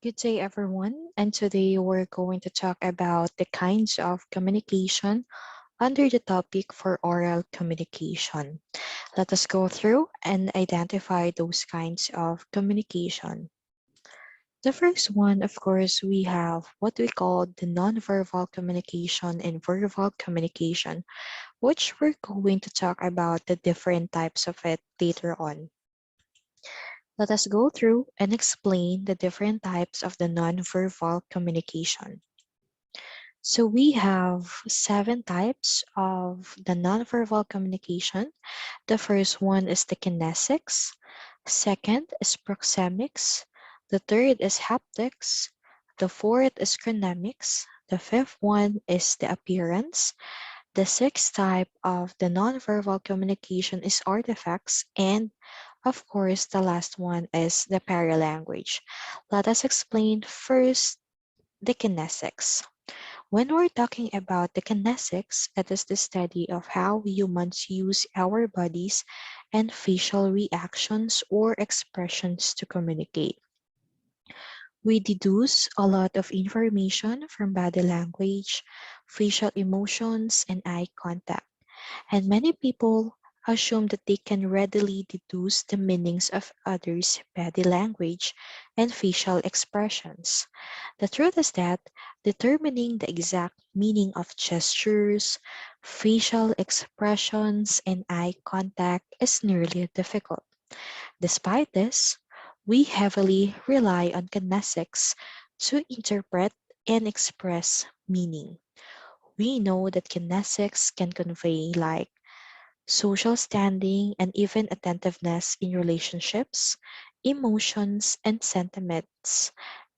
Good day, everyone. And today we're going to talk about the kinds of communication under the topic for oral communication. Let us go through and identify those kinds of communication. The first one, of course, we have what we call the nonverbal communication and verbal communication, which we're going to talk about the different types of it later on. Let us go through and explain the different types of the nonverbal communication. So we have 7 types of the nonverbal communication. The first one is the kinesics. Second is proxemics. The third is haptics. The fourth is chronemics. The fifth one is the appearance. The sixth type of the nonverbal communication is artifacts. And of course, the last one is the paralanguage. Let us explain first the kinesics. When we're talking about the kinesics, it is the study of how humans use our bodies and facial reactions or expressions to communicate. We deduce a lot of information from body language, facial emotions, and eye contact. And many people assume that they can readily deduce the meanings of others' body language and facial expressions. The truth is that determining the exact meaning of gestures, facial expressions, and eye contact is nearly difficult. Despite this, we heavily rely on kinesics to interpret and express meaning. We know that kinesics can convey like social standing and even attentiveness in relationships, emotions, and sentiments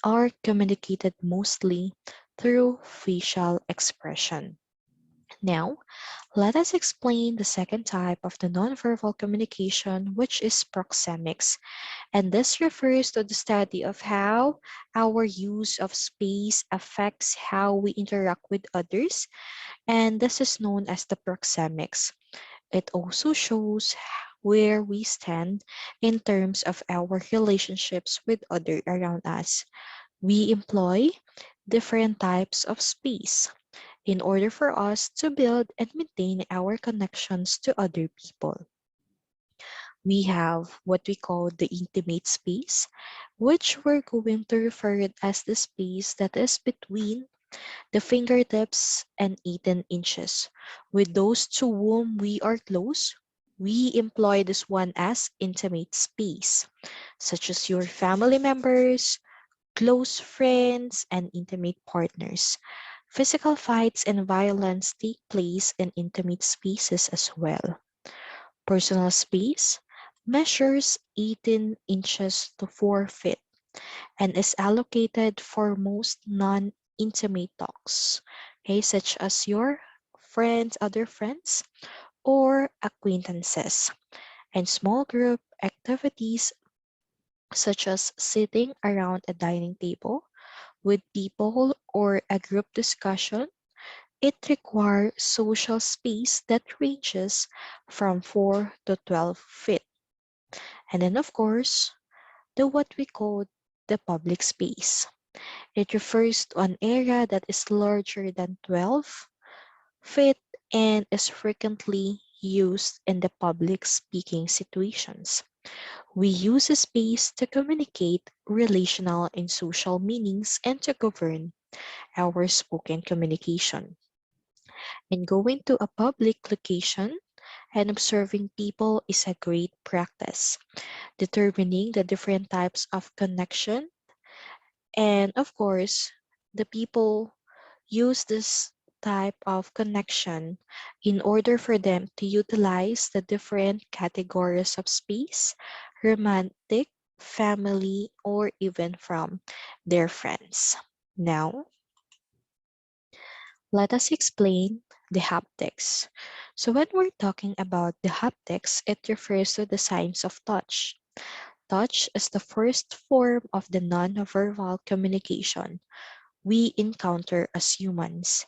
are communicated mostly through facial expression. Now, let us explain the second type of the nonverbal communication, which is proxemics. And this refers to the study of how our use of space affects how we interact with others, and this is known as the proxemics. It also shows where we stand in terms of our relationships with others around us. We employ different types of space in order for us to build and maintain our connections to other people. We have what we call the intimate space, which we're going to refer it as the space that is between the fingertips and 18 inches. With those to whom we are close, we employ this one as intimate space, such as your family members, close friends, and intimate partners. Physical fights and violence take place in intimate spaces as well. Personal space measures 18 inches to 4 feet and is allocated for most non-intimate talks, okay, such as your friends, other friends, or acquaintances, and small group activities such as sitting around a dining table with people or a group discussion. It requires social space that ranges from 4 to 12 feet. And then, of course, the what we call the public space. It refers to an area that is larger than 12 feet and is frequently used in the public speaking situations. We use a space to communicate relational and social meanings and to govern our spoken communication. And going to a public location and observing people is a great practice. Determining the different types of connection, and of course, the people use this type of connection in order for them to utilize the different categories of space, romantic, family, or even from their friends. Now, let us explain the haptics. So when we're talking about the haptics, it refers to the signs of touch. Touch is the first form of the non-verbal communication we encounter as humans,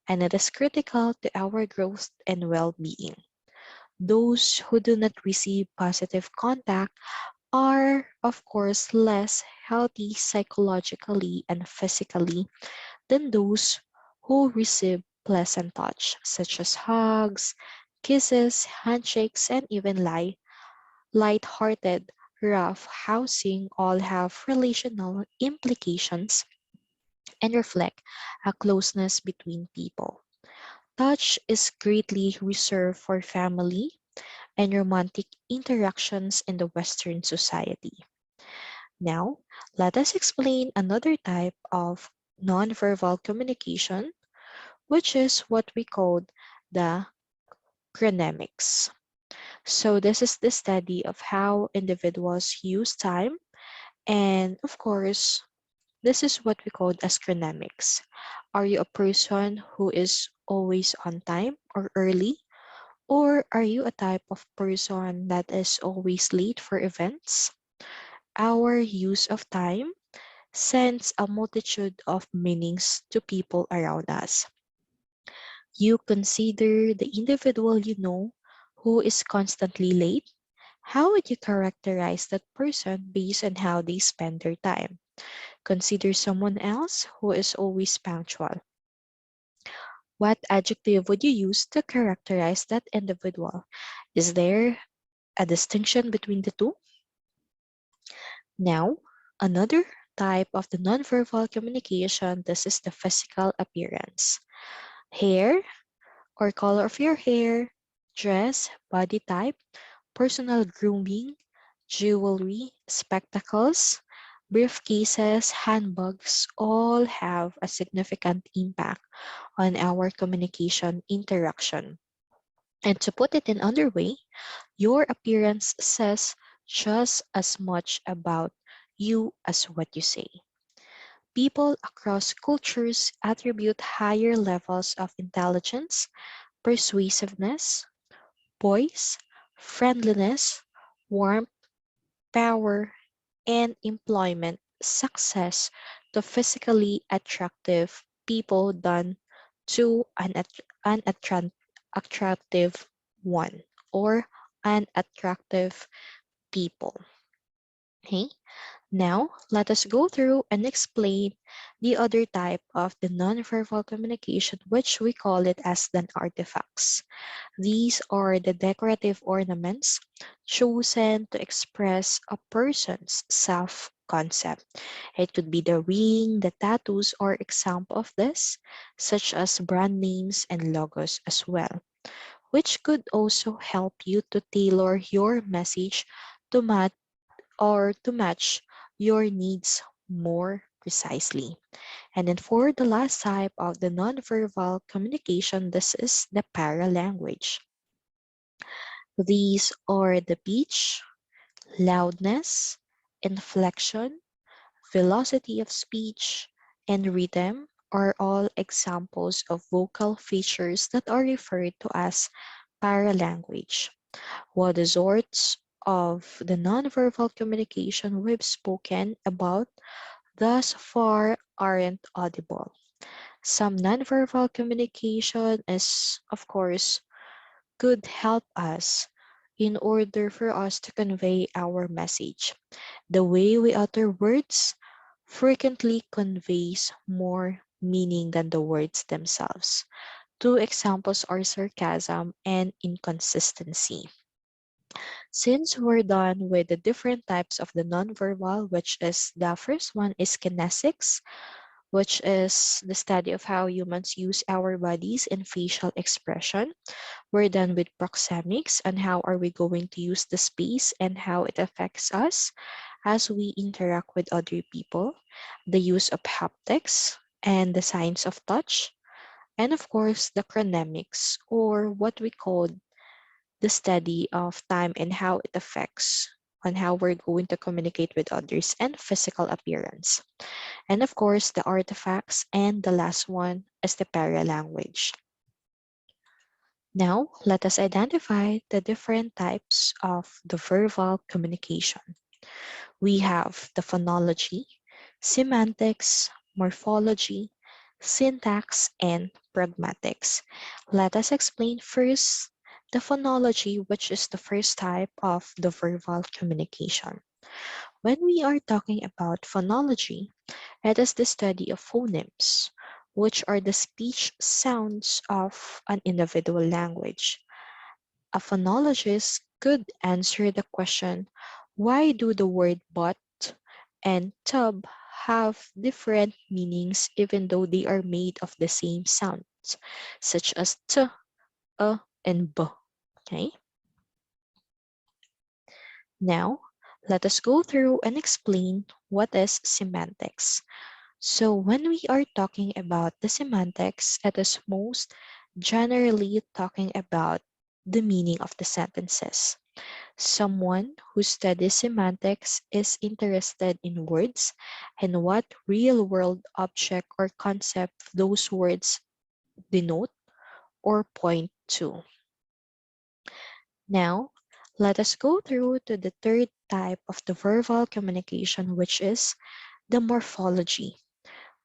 and it is critical to our growth and well-being. Those who do not receive positive contact are, of course, less healthy psychologically and physically than those who receive pleasant touch, such as hugs, kisses, handshakes, and even light-hearted rough housing all have relational implications and reflect a closeness between people. Touch is greatly reserved for family and romantic interactions in the Western society. Now, let us explain another type of nonverbal communication, which is what we call the chronemics. So, this is the study of how individuals use time, and of course, this is what we call as chronemics. Are you a person who is always on time or early? Or are you a type of person that is always late for events? Our use of time sends a multitude of meanings to people around us. You consider the individual you know who is constantly late. How would you characterize that person based on how they spend their time? Consider someone else who is always punctual. What adjective would you use to characterize that individual? Is there a distinction between the two? Now, another type of the nonverbal communication, this is the physical appearance. Hair or color of your hair, dress, body type, personal grooming, jewelry, spectacles, briefcases, handbags all have a significant impact on our communication interaction. And to put it in another way, your appearance says just as much about you as what you say. People across cultures attribute higher levels of intelligence, persuasiveness, poise, friendliness, warmth, power, and employment success to physically attractive people than to unattractive one or unattractive people. Okay, now let us go through and explain the other type of the nonverbal communication, which we call it as the artifacts. These are the decorative ornaments chosen to express a person's self concept. It could be the ring, the tattoos are example of this, such as brand names and logos as well, which could also help you to tailor your message to match your needs more precisely. And then for the last type of the nonverbal communication, this is the paralanguage. These are the pitch, loudness, inflection, velocity of speech, and rhythm are all examples of vocal features that are referred to as paralanguage. While the sorts of the nonverbal communication we've spoken about thus far aren't audible. Some nonverbal communication is, of course, could help us in order for us to convey our message. The way we utter words frequently conveys more meaning than the words themselves. Two examples are sarcasm and inconsistency. Since we're done with the different types of the nonverbal, which is the first one is kinesics, which is the study of how humans use our bodies in facial expression. We're done with proxemics and how are we going to use the space and how it affects us as we interact with other people, the use of haptics and the science of touch, and of course the chronemics or what we call the study of time and how it affects on how we're going to communicate with others and physical appearance. And of course, the artifacts, and the last one is the paralanguage. Now, let us identify the different types of the verbal communication. We have the phonology, semantics, morphology, syntax, and pragmatics. Let us explain first the phonology, which is the first type of the verbal communication. When we are talking about phonology, it is the study of phonemes, which are the speech sounds of an individual language. A phonologist could answer the question, why do the word but and tub have different meanings even though they are made of the same sounds, such as t, and b. Okay, now let us go through and explain what is semantics. So when we are talking about the semantics, it is most generally talking about the meaning of the sentences. Someone who studies semantics is interested in words and what real world object or concept those words denote or point to. Now, let us go through to the third type of the verbal communication, which is the morphology.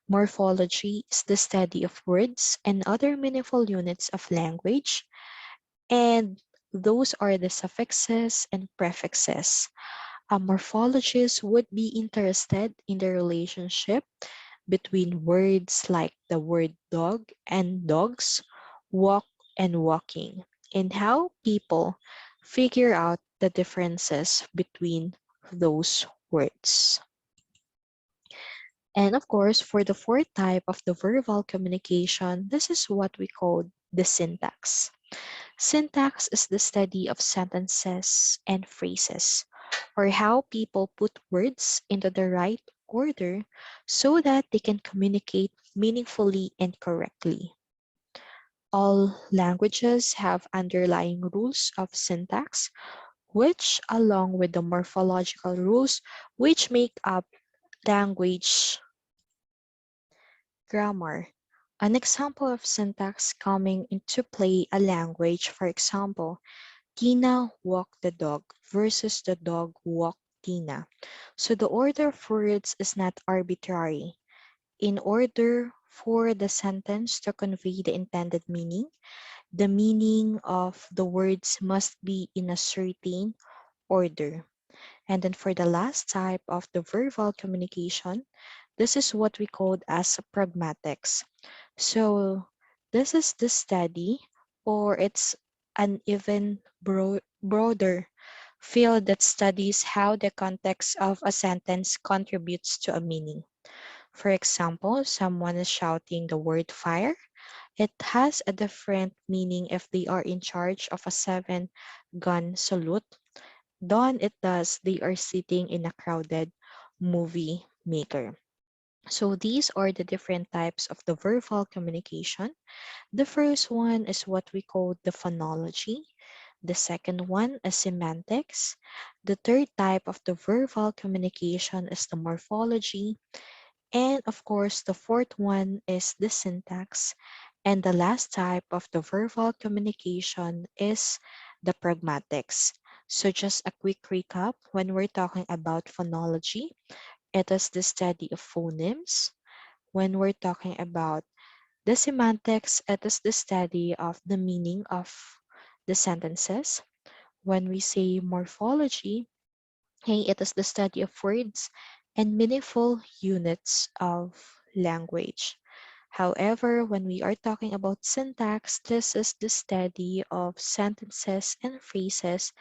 Morphology is the study of words and other meaningful units of language, and those are the suffixes and prefixes. A morphologist would be interested in the relationship between words like the word dog and dogs, walk and walking, and how people figure out the differences between those words. And of course, for the fourth type of the verbal communication, this is what we call the syntax. Syntax is the study of sentences and phrases, or how people put words into the right order so that they can communicate meaningfully and correctly. All languages have underlying rules of syntax, which, along with the morphological rules, which make up language grammar. An example of syntax coming into play a language, for example, Tina walked the dog versus the dog walked Tina. So the order of words is not arbitrary. In order for the sentence to convey the intended meaning, the meaning of the words must be in a certain order. And then for the last type of the verbal communication, this is what we call as pragmatics. So this is the study, or it's an even broader field that studies how the context of a sentence contributes to a meaning. For example, someone is shouting the word fire. It has a different meaning if they are in charge of a seven-gun salute than it does they are sitting in a crowded movie maker. So these are the different types of the verbal communication. The first one is what we call the phonology. The second one is semantics. The third type of the verbal communication is the morphology. And of course, the fourth one is the syntax. And the last type of the verbal communication is the pragmatics. So just a quick recap, when we're talking about phonology, it is the study of phonemes. When we're talking about the semantics, it is the study of the meaning of the sentences. When we say morphology, hey, it is the study of words and meaningful units of language. However, when we are talking about syntax, this is the study of sentences and phrases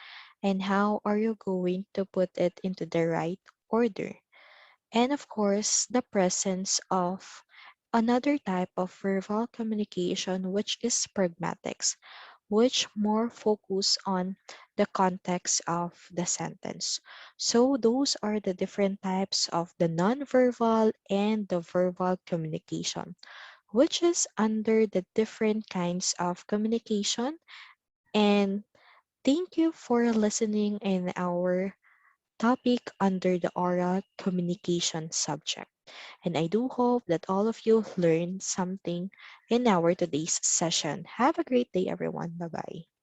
and how are you going to put it into the right order. And of course, the presence of another type of verbal communication, which is pragmatics, which more focus on the context of the sentence. So those are the different types of the nonverbal and the verbal communication, which is under the different kinds of communication. And thank you for listening in our topic under the oral communication subject. And I do hope that all of you learned something in our today's session. Have a great day, everyone. Bye bye.